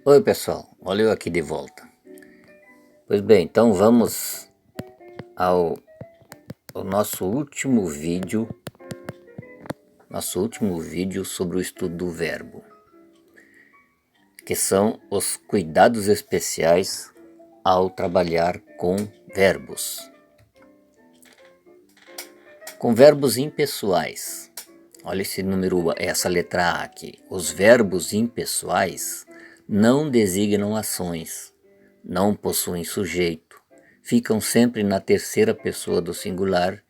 Oi pessoal, olha eu aqui de volta. Pois bem, então vamos ao, ao nosso último vídeo sobre o estudo do verbo, que são os cuidados especiais ao trabalhar com verbos. Com verbos impessoais, olha essa letra A aqui. Os verbos impessoais não designam ações, não possuem sujeito, ficam sempre na terceira pessoa do singular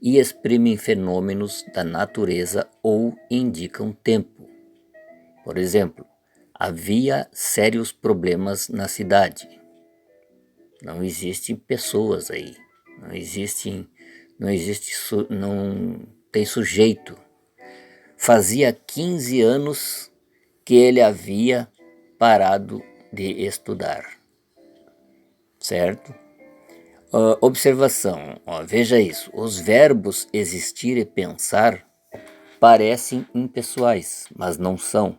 e exprimem fenômenos da natureza ou indicam tempo. Por exemplo, havia sérios problemas na cidade. Não existem pessoas aí, não tem sujeito. Fazia 15 anos que ele havia parado de estudar, certo? Observação, veja isso. Os verbos existir e pensar parecem impessoais, mas não são,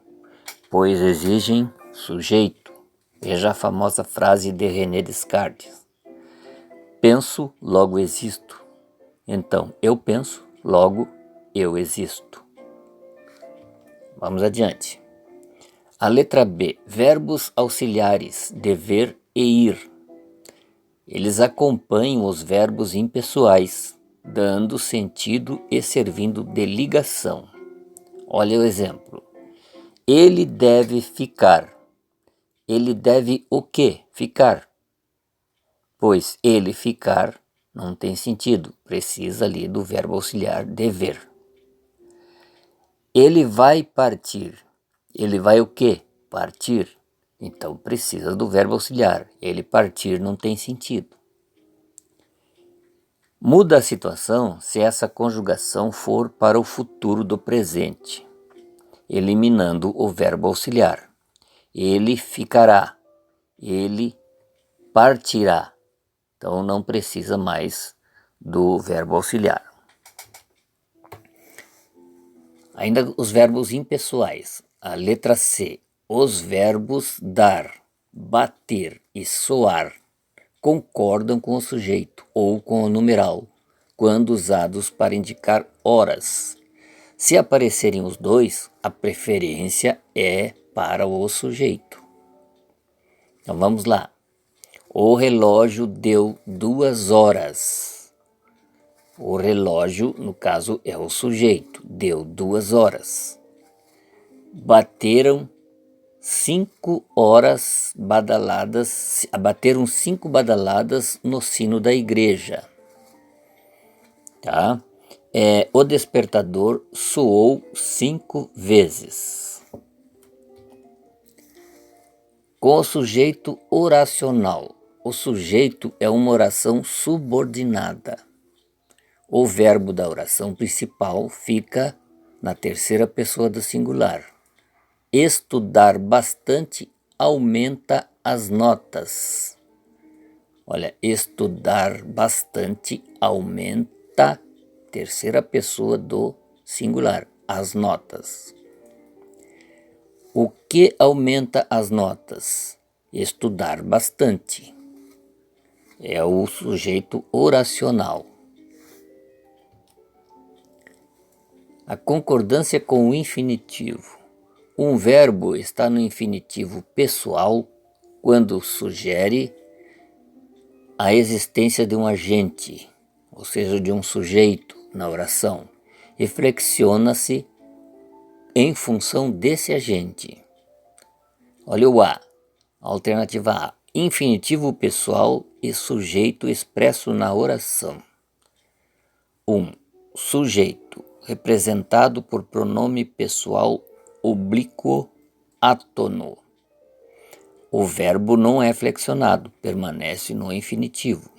pois exigem sujeito. Veja a famosa frase de René Descartes: penso, logo existo. Então, eu penso, logo eu existo. Vamos adiante. A letra B, verbos auxiliares, dever e ir. Eles acompanham os verbos impessoais, dando sentido e servindo de ligação. Olha o exemplo. Ele deve ficar. Ele deve o quê? Ficar. Pois ele ficar não tem sentido, precisa ali do verbo auxiliar dever. Ele vai partir. Ele vai o quê? Partir. Então precisa do verbo auxiliar. Ele partir não tem sentido. Muda a situação se essa conjugação for para o futuro do presente, eliminando o verbo auxiliar. Ele ficará. Ele partirá. Então não precisa mais do verbo auxiliar. Ainda os verbos impessoais. A letra C. Os verbos dar, bater e soar concordam com o sujeito ou com o numeral, quando usados para indicar horas. Se aparecerem os dois, a preferência é para o sujeito. Então vamos lá. O relógio deu 2 horas. O relógio, no caso, é o sujeito. Deu 2 horas. Bateram 5 horas badaladas. Bateram 5 badaladas no sino da igreja. Tá? O despertador soou 5 vezes. Com o sujeito oracional. O sujeito é uma oração subordinada. O verbo da oração principal fica na terceira pessoa do singular. Estudar bastante aumenta as notas. Olha, estudar bastante aumenta terceira pessoa do singular, as notas. O que aumenta as notas? Estudar bastante. É o sujeito oracional. A concordância com o infinitivo. Um verbo está no infinitivo pessoal quando sugere a existência de um agente, ou seja, de um sujeito na oração, e flexiona-se em função desse agente. Olha o A, alternativa A, infinitivo pessoal e sujeito expresso na oração. 1. Sujeito, representado por pronome pessoal oblíquo átono. O verbo não é flexionado, permanece no infinitivo.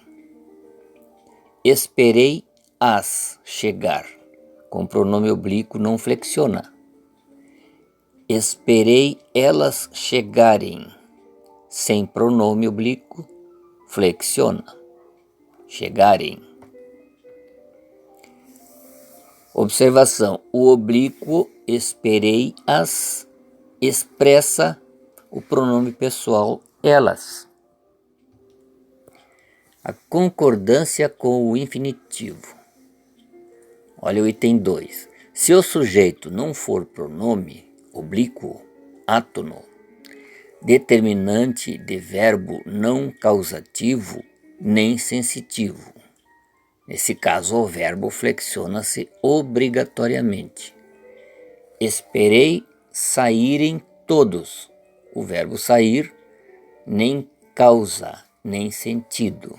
Esperei as chegar, com pronome oblíquo não flexiona. Esperei elas chegarem, sem pronome oblíquo, flexiona. Chegarem. Observação: o oblíquo esperei as expressa o pronome pessoal elas. A concordância com o infinitivo. Olha o item 2. Se o sujeito não for pronome oblíquo, átono, determinante de verbo não causativo nem sensitivo. Nesse caso, o verbo flexiona-se obrigatoriamente. Esperei saírem todos. O verbo sair nem causa, nem sentido,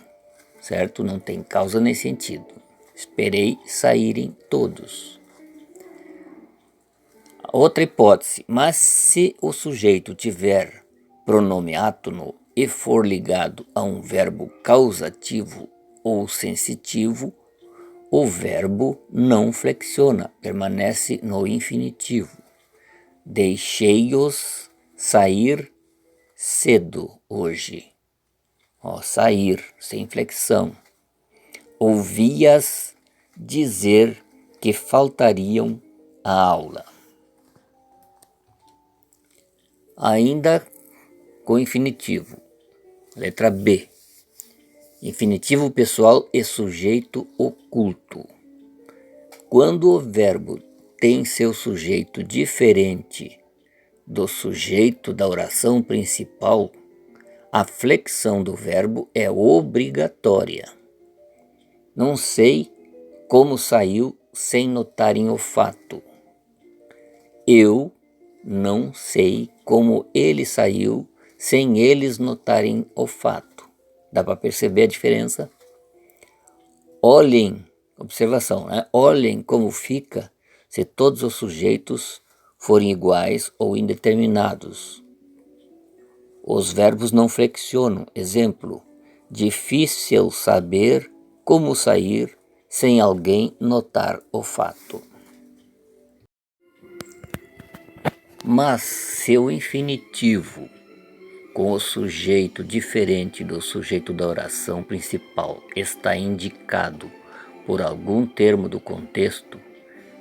certo? Não tem causa nem sentido. Esperei saírem todos. Outra hipótese, mas se o sujeito tiver pronome átono e for ligado a um verbo causativo ou sensitivo, o verbo não flexiona, permanece no infinitivo. Deixei-os sair cedo hoje. Sair, sem flexão. Ouvi-as dizer que faltariam à aula. Ainda com infinitivo. Letra B. Infinitivo pessoal e sujeito oculto. Quando o verbo tem seu sujeito diferente do sujeito da oração principal, a flexão do verbo é obrigatória. Não sei como saiu sem notarem o fato. Eu não sei como ele saiu sem eles notarem o fato. Dá para perceber a diferença? Olhem, observação, né? Olhem como fica se todos os sujeitos forem iguais ou indeterminados. Os verbos não flexionam. Exemplo, difícil saber como sair sem alguém notar o fato. Mas se o infinitivo com o sujeito diferente do sujeito da oração principal está indicado por algum termo do contexto,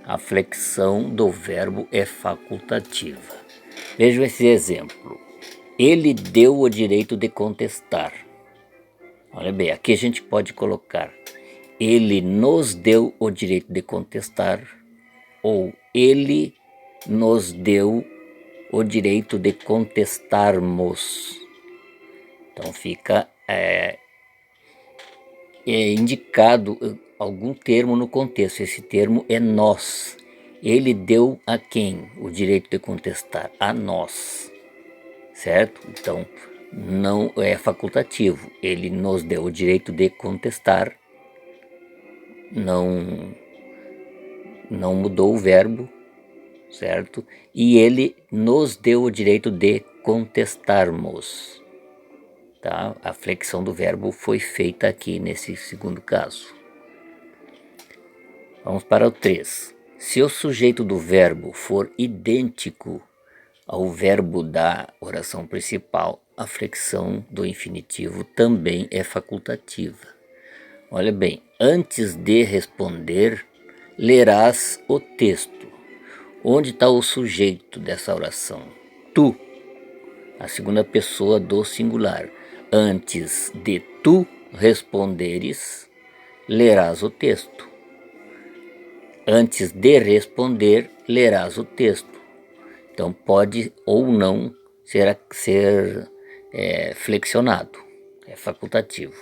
a flexão do verbo é facultativa. Veja esse exemplo. Ele deu o direito de contestar. Olha bem, aqui a gente pode colocar ele nos deu o direito de contestar ou ele nos deu o direito de contestarmos. Então fica indicado algum termo no contexto. Esse termo é nós. Ele deu a quem o direito de contestar? A nós, certo? Então não é facultativo. Ele nos deu o direito de contestar. Não mudou o verbo, certo? E ele nos deu o direito de contestarmos. Tá? A flexão do verbo foi feita aqui nesse segundo caso. Vamos para o 3. Se o sujeito do verbo for idêntico ao verbo da oração principal, a flexão do infinitivo também é facultativa. Olha bem, antes de responder, lerás o texto. Onde está o sujeito dessa oração? Tu, a segunda pessoa do singular. Antes de tu responderes, lerás o texto. Antes de responder, lerás o texto. Então pode ou não ser flexionado, é facultativo.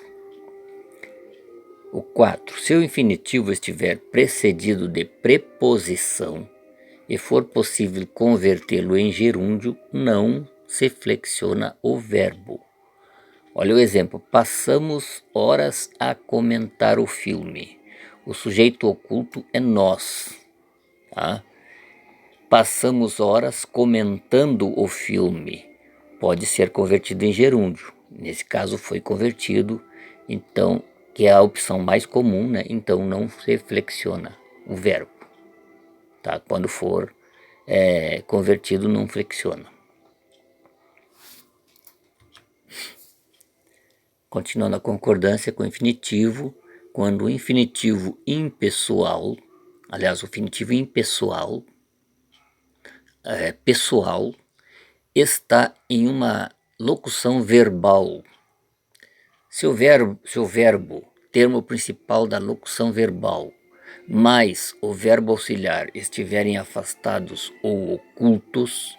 O 4. Se o infinitivo estiver precedido de preposição e for possível convertê-lo em gerúndio, não se flexiona o verbo. Olha o exemplo. Passamos horas a comentar o filme. O sujeito oculto é nós. Tá? Passamos horas comentando o filme. Pode ser convertido em gerúndio. Nesse caso foi convertido, então, que é a opção mais comum, né? Então não se flexiona o verbo. Tá? Quando for convertido, não flexiona. Continuando a concordância com o infinitivo, quando o infinitivo impessoal, aliás, o infinitivo impessoal, pessoal, está em uma locução verbal. Se o verbo, termo principal da locução verbal, mais o verbo auxiliar estiverem afastados ou ocultos,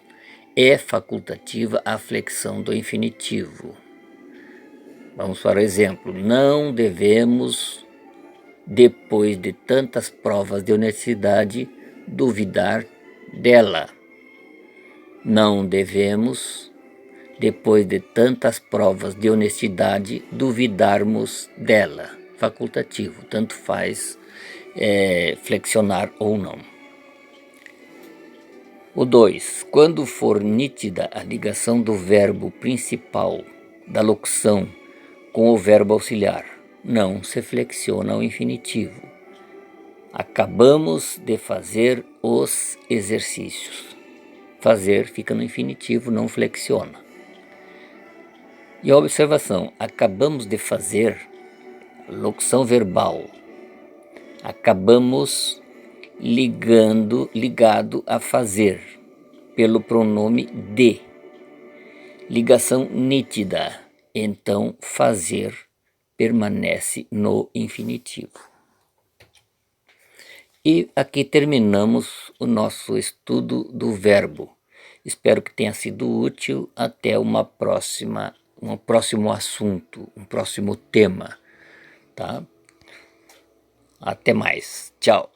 é facultativa a flexão do infinitivo. Vamos para o exemplo. Não devemos, depois de tantas provas de honestidade, duvidar dela. Não devemos, depois de tantas provas de honestidade, duvidarmos dela. Facultativo, tanto faz flexionar ou não. O 2. Quando for nítida a ligação do verbo principal da locução com o verbo auxiliar, não se flexiona o infinitivo. Acabamos de fazer os exercícios. Fazer fica no infinitivo, não flexiona. E a observação, acabamos de fazer, locução verbal. Acabamos ligado a fazer, pelo pronome de. Ligação nítida, então fazer permanece no infinitivo. E aqui terminamos o nosso estudo do verbo. Espero que tenha sido útil. Até um próximo assunto, um próximo tema, tá? Até mais. Tchau.